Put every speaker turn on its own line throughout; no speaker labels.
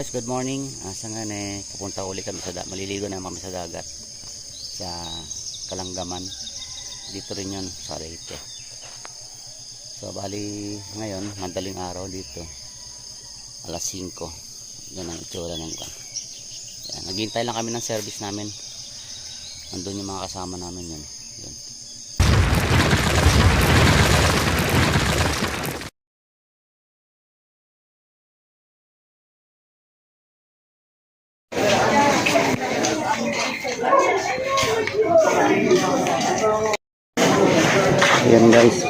Guys, good morning. Asa nga pupunta ulit kami sa maliligo na kami sa dagat sa Kalanggaman. Dito rin 'yon sa Leyte. So bali ngayon, madaling araw dito. Alas 5. Yan ang itsura ng kan. Yan, naghihintay lang kami ng service namin. Nandun yung mga kasama namin yan. Yan. Ayan guys,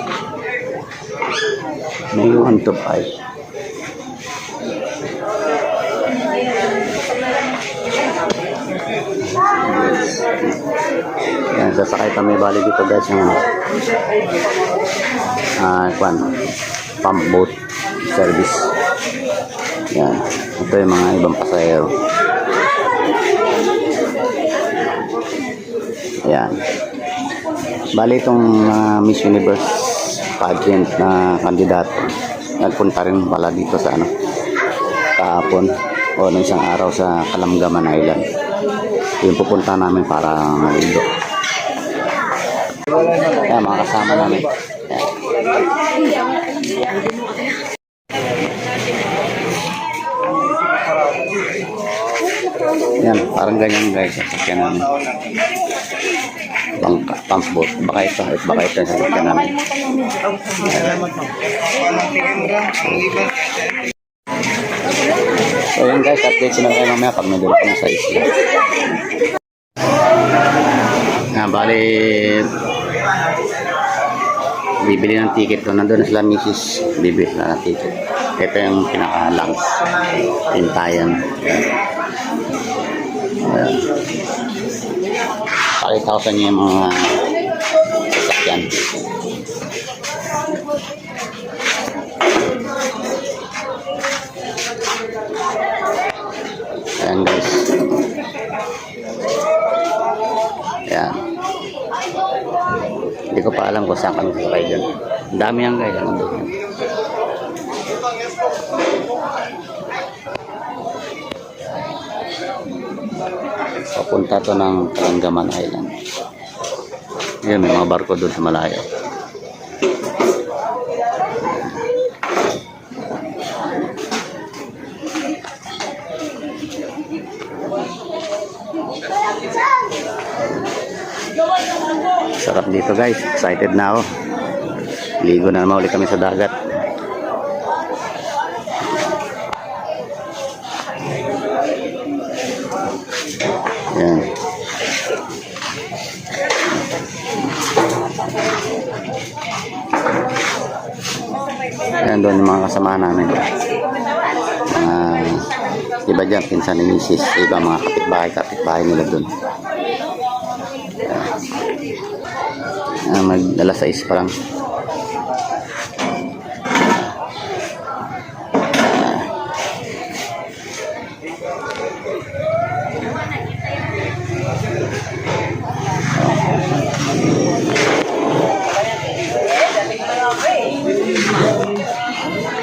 may 1 to 5. Ayan, sasakay kami bali dito guys ng pump boat service. Ayan, ito yung mga ibang pasahero. Ayan. Bali itong Miss Universe pageant na kandidato nagpunta rin pala dito sa kahapon o ng isang araw sa Kalanggaman Island. Yung pupunta namin para maligo. Ayan, mga kasama namin. Ayan, parang ganyan guys sasakyan namin. Pump boat. Baka ito yung sasakyan namin. So yun guys, update sila kayo mamaya pag nandun kami sa isla. Bali bibili ng ticket ko. Nandun na sila misis. Bibili sila ng ticket. Ito yung pinaka-lungs. Tintayan. Pakita ko sa inyo yung mga sasakyan. Ayan guys. Ayan. Hindi ko pa alam kung saan kami sasakay dyan. Ang dami yan guys. Papunta to ng Kalanggaman Island. Ayan, may mga barko doon sa malayo. Sarap dito guys. Excited na ako. Ligo na naman ulit kami sa dagat. Ayan. Ayan doon yung mga kasama namin. Iba dyan, pinsan ni misis. Iba mga kapitbahay nila doon. Mag-alas 6 pa lang.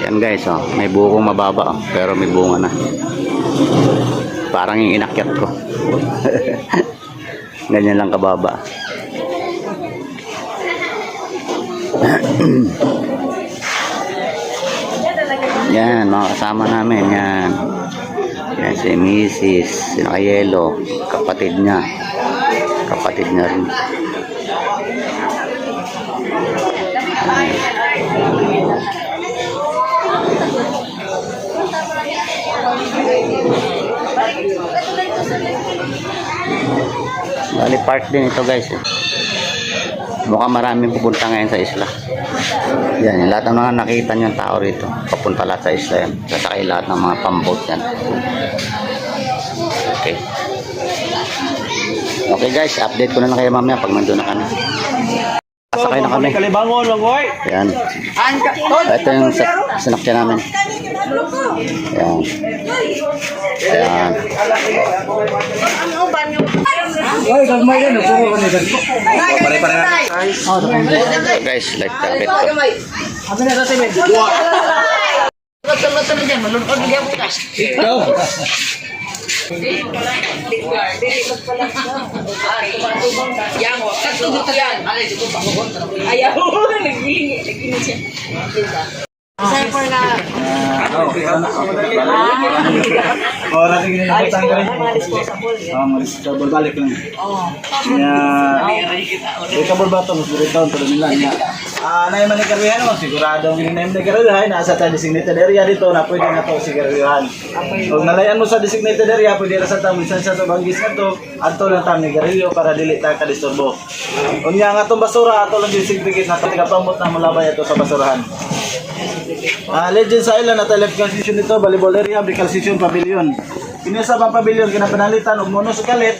Yan guys, may bukong mababa pero may bunga na. Parang yung inakyat ko. Ganyan lang kababa. Yan, mga kasama namin. Yan si misis, si Nakayelo, kapatid niya rin. Bali park din ito guys. Mukhang maraming pupunta ngayon sa isla. Yan, yung lahat ng mga nakita nyo tao rito papunta lahat sa isla yan. Sasakay lahat ng mga pamboat yan. Okay guys, update ko na lang kayo mamaya pag nandun na kami. Sasakay na kami. Yan. Ito yung sinakyan namin. Yan. Yan. Guys, like jacket.
Lata-lata na dyan, malunod niya bukas.
Ikaw.
Yang, katugot yan. Ayaw, naging siya. Sir, for na...
Oras yung ginilibutan ko rin.
Mga disposable.
Mga disposable, balik lang.
Oo.
Kaya, kabul ba ito? Mas bulit taon, tuloy nila niya. Naman ni Karwihan mo, siguradong name ni Karwihan, nasa ta designated area dito na pwede na ito si Karwihan. Kung nalayan mo sa designated area, pwede na sa tamo, minsan sa banggis na ito, ato lang tamo ni Karwihan para dili ta kadisturbo. Kung nga nga itong basura, ato lang disinfigit na ito, pamot na mulabay ito sa basurahan. Legend sa ilan at left concession nito, volleyball area, recalcitation pavilion. Kinisa pang pavilion, kinapanalitan, umuno sa kalit.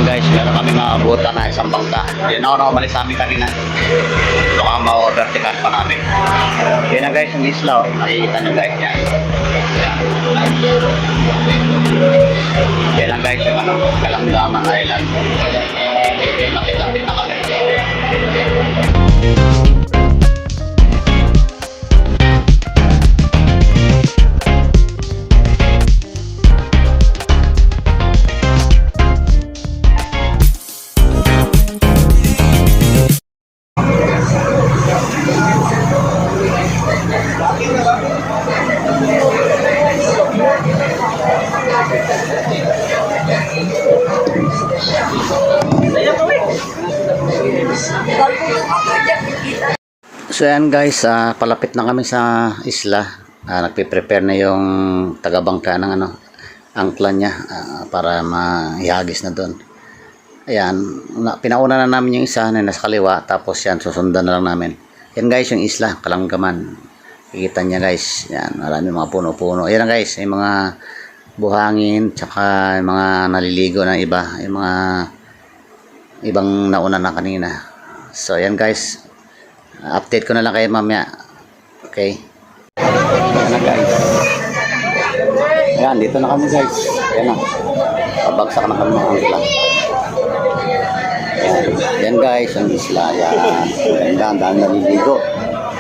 Guys, meron kami maabutan na isang bangka. Yan ako nakabalik sa amin kanina. Ito ka ma-vertical pa namin. Yan na guys, yung isla. Nakikita nyo guys yan. Yan na guys, yung ano, Kalanggaman Island. Nakita na kami. So yan guys, palapit na kami sa isla. Nagpe-prepare na yung taga-bangka ng ano, angkla niya para maihagis na doon. Ayan, pinauna na namin yung isa na nasa kaliwa, tapos yan, susundan na lang namin. Yan guys, yung isla, Kalanggaman. Kikita niya guys, yan, marami mga puno-puno. Ayan guys, yung mga buhangin, tsaka yung mga naliligo na iba, yung mga ibang nauna na kanina. So yan guys, update ko na lang kayo mamaya. Okay. Ayan na guys. Ayan, dito na kami guys. Ayan na. Pabagsak na kami ng angkla. Ayan guys, ang isla. Ayan. Ang dami naliligo.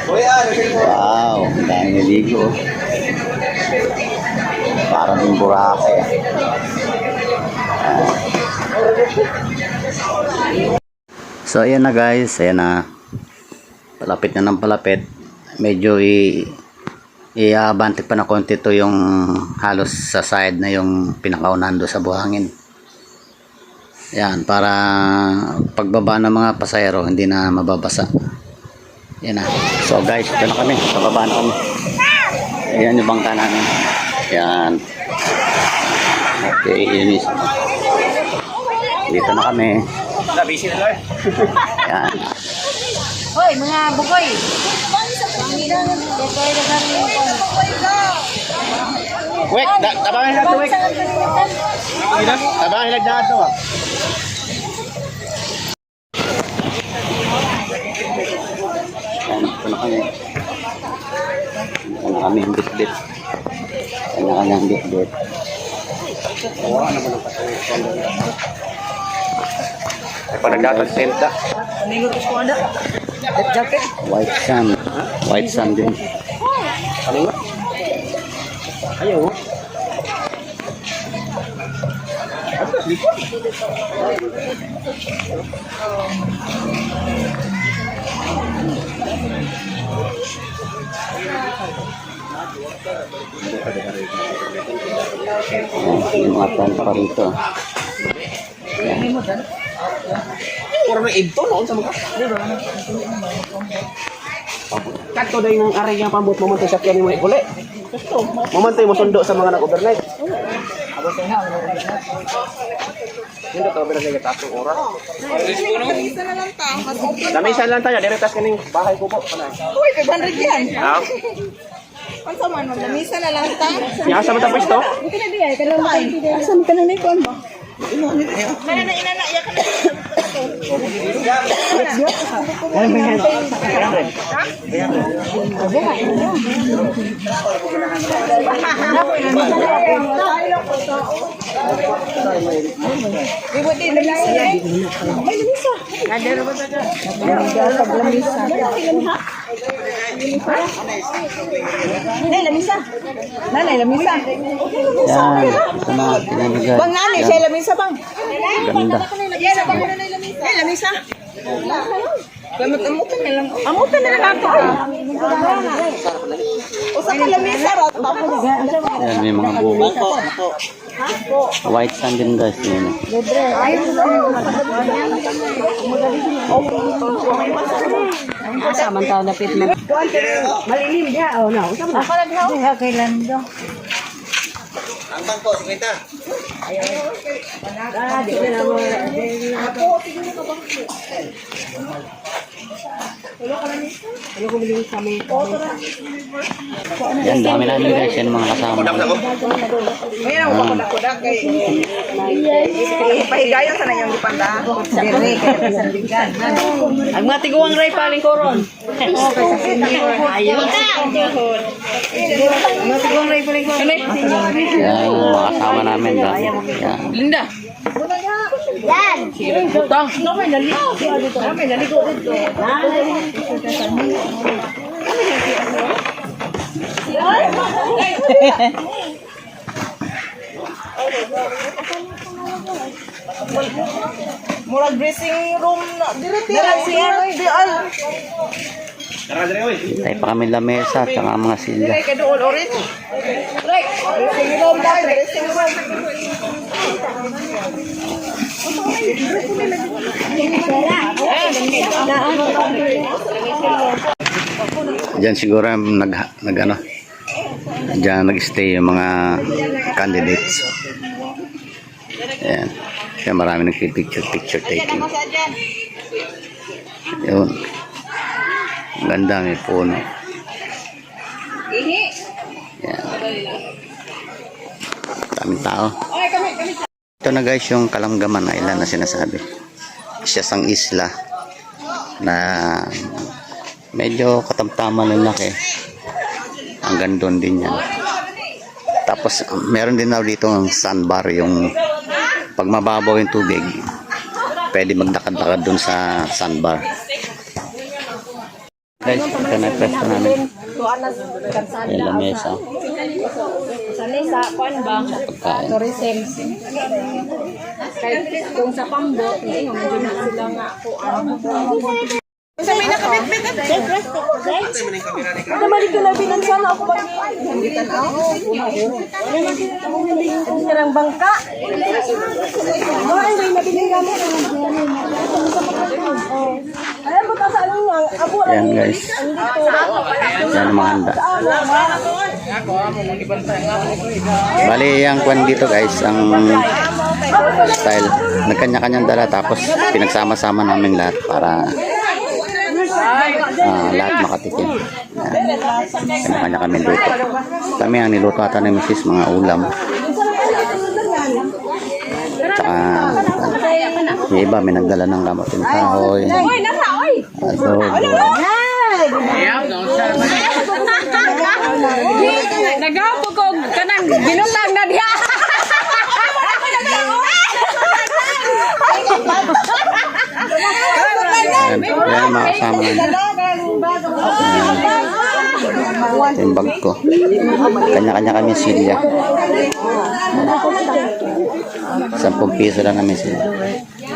Wow, ang dami naliligo. Parang yung Boracay. So ayan na guys. Ayan na. Palapit na ng palapit. Medyo i-abantik pa na konti to yung halos sa side na yung pinakaunahan do sa buhangin. Yan, para pagbaba ng mga pasahero hindi na mababasa. Yan na. So guys, ito na kami. Pababa na kami. Ayan yung bangka namin. Yan. Okay, inis. Dito na kami. Yan.
Hoy, mga bukoy!
Wait, tabangan lang ito, wait. Tabangan lang ito, ah. Ito na kami. Ito na kami, yung bit-bit. Ito na kami, yung bit-bit. Pag nagdatag tenta. White sand. White sand din. Ayaw. Yung mga plant pa rito.
Puro na ibto noon sa mga. Kato day ng ari nga pambot mamantay sa kyan mo ikuli. Mamantay mo sundo sa mga nag-overnight. Hindi to pero sa tatong oras. Lamisa lang tayo, diretas kaning bahay ko po.
Uy, 500 yan.
Ha?
Ang sama mo, lamisa na lang ta.
Nya sa mata pwesto?
Asan ka na na ikon? Kana na inana, iya ka na. Ibu di lamisa. May lamisa. Ada ro ba ta? Ada lamisa. Nay lamisa. Nanay lamisa.
Yan. Ito na. Tingnan nyo guys.
Bang nani siya lamisa bang?
Ganda.
Yan bang lamisa. Nay lamisa. Amutan na lang. Amutan na lang ako. Usa ka lamisa ra tapos.
Yan, may mga bunga. White sand din guys. Yan.
Samantala na pit mo. Malilim dia. Oh no. Ako naghaw. Diha kay Lando.
Ang bangko, 50.
Di na mo.
Yan, dami namin guys. Yan mga kasama.
Mayroon ko na kudak kay. Pahigayon sa nanyong dipanda. Dire kay sandigan. Ang mga tiguang ray paling koron. Ayo. Mga tiguang ray paling koron.
Yan, yung mga kasama namin. Yan.
Linda. Yan. Butang. No, may naligo. May naligo dito. Murag dressing room na. Dressing room.
Tayo pa kami lamesa at saka mga silya.
Kay doon orange. Right. Dressing room na. Dressing room.
Diyan siguro nag-ano. Diyan nag-stay yung mga candidates. Ayan. Kaya marami nagpipicture taking. Yun. Ang ganda, may puno. Ayan. Daming tao. Ito na guys yung Kalamgaman Island na sinasabi. Siya sang isla na medyo katamtaman ng laki. Hanggang doon din yan. Tapos meron din daw dito ang sandbar, yung pag mababaw yung tubig pwede magdakad-dakad doon sa sandbar. Guys, ito na yung pwesto namin. Yung lamesa.
Sa mesa, kuan ba?
Pagkain.
Tourism. Kaya kung sa Pambo, hindi mo medyo na sila nga kuan. Sa may nakabit-bit at Kamali ko na binansa na ako ba? Hambitan ako. Ang sarang bangka. Ay, may nabiling gamit. Ayan mo sa ano nga. Abo
Yan guys. Yan ang mga handa. Bali yung kwan dito guys, ang style. Nagkanya-kanyang dala tapos pinagsama-sama namin lahat para lahat makatikim. Kanya-kanya kami luto. Kami ang niluto ata ng misis, mga ulam. Tsaka yung iba may nagdala ng kamoting kahoy. Adobo.
Nagapo ko kanang ginulang na diha.
Ayan mga kasama namin. Yung bag ko. Kanya-kanya kami silya. 10 piso lang kami silya.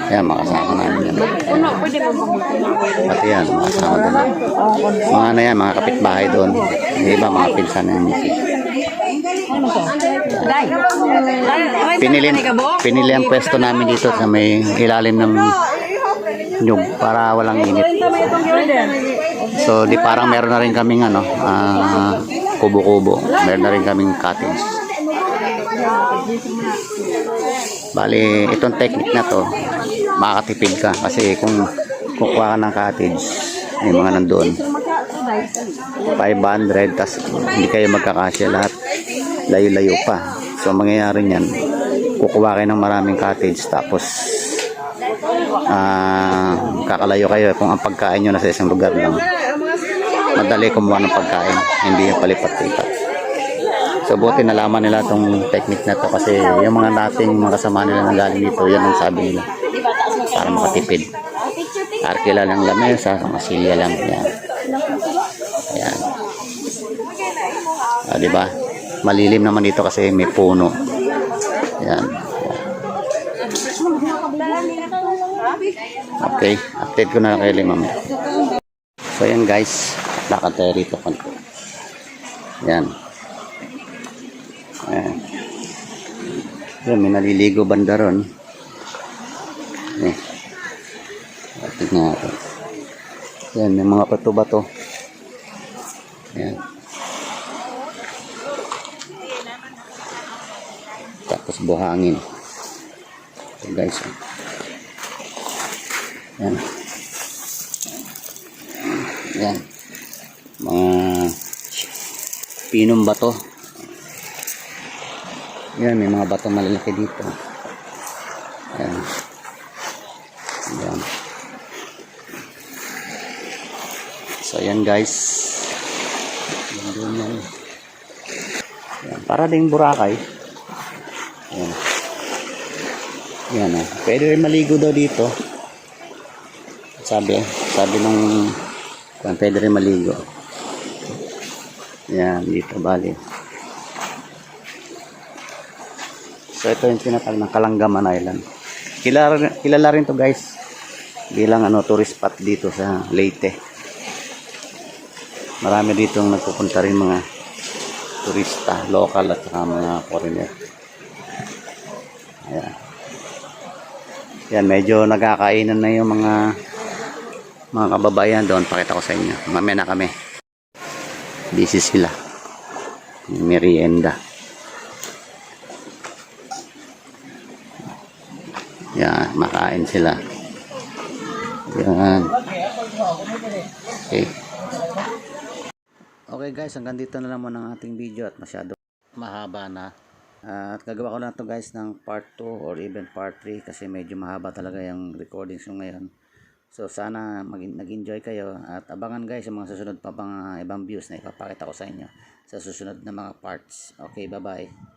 Yan, mga kasama namin yan.
Puno, pwede mo pang
Pati yan, mga kasama doon. Mga ano yan, mga kapitbahay doon. Yung iba, mga pinsan na yung pinili ang pwesto namin dito sa may ilalim ng nyug para walang init. So, di parang meron na rin kaming ano, kubo-kubo. Meron na rin kaming cottage. Bali, itong technique na to, makakatipid ka. Kasi kung kukuha ka ng cottage, may mga nandoon, 500, tas hindi kayo magkakasya lahat. Layo-layo pa. So, mangyayari niyan, kukuha kayo ng maraming cottage, tapos kakalayo kayo kung ang pagkain nyo nasa isang lugar lang. Madali kumuha ng pagkain, hindi yung palipat-lipat. So buti nalaman nila tong technique na to kasi yung mga dating mga kasama nila na galing dito, yan ang sabi nila para makatipid. Arkila lang lamesa, masilya lang yan. Ayan. Diba? Malilim naman dito kasi may puno. Ayan. Okay, update ko na kayo mamaya. So yan guys, lakad tayo rito konti. Yan. Ayan. Yan, may naliligo banda ron. Tignan natin. Yan, may mga bato-bato. Yan. Tapos buhangin. So guys, yan. Yan. Mga pinong bato. Yan, may mga bato malalaki dito. Yan. Yan. So, yan guys. Yan. Yan. Para ding Boracay. Yan. Yan o. Pwede rin maligo daw dito. Sabi nung pwede rin maligo. Yan, dito bali. So ito yung tinatawag ng Kalanggaman Island. Kilala rin to guys bilang tourist spot dito sa Leyte. Marami dito nagpupunta rin mga turista, local at saka mga foreigner. Ayan. Yan, medyo nagkakainan na yung mga kababayan doon. Pakita ko sa inyo. Mamaya na kami. Busy sila. Merienda. Yan, makain sila. Yan. Okay. Okay guys, hanggang dito na lang muna ang ating video at masyado mahaba na. At gagawa ko na to guys ng part 2 or even part 3 kasi medyo mahaba talaga yung recordings ko ngayon. So sana nag-enjoy kayo at abangan guys yung mga susunod pa pang ibang views na ipapakita ko sa inyo sa susunod na mga parts. Okay, bye bye.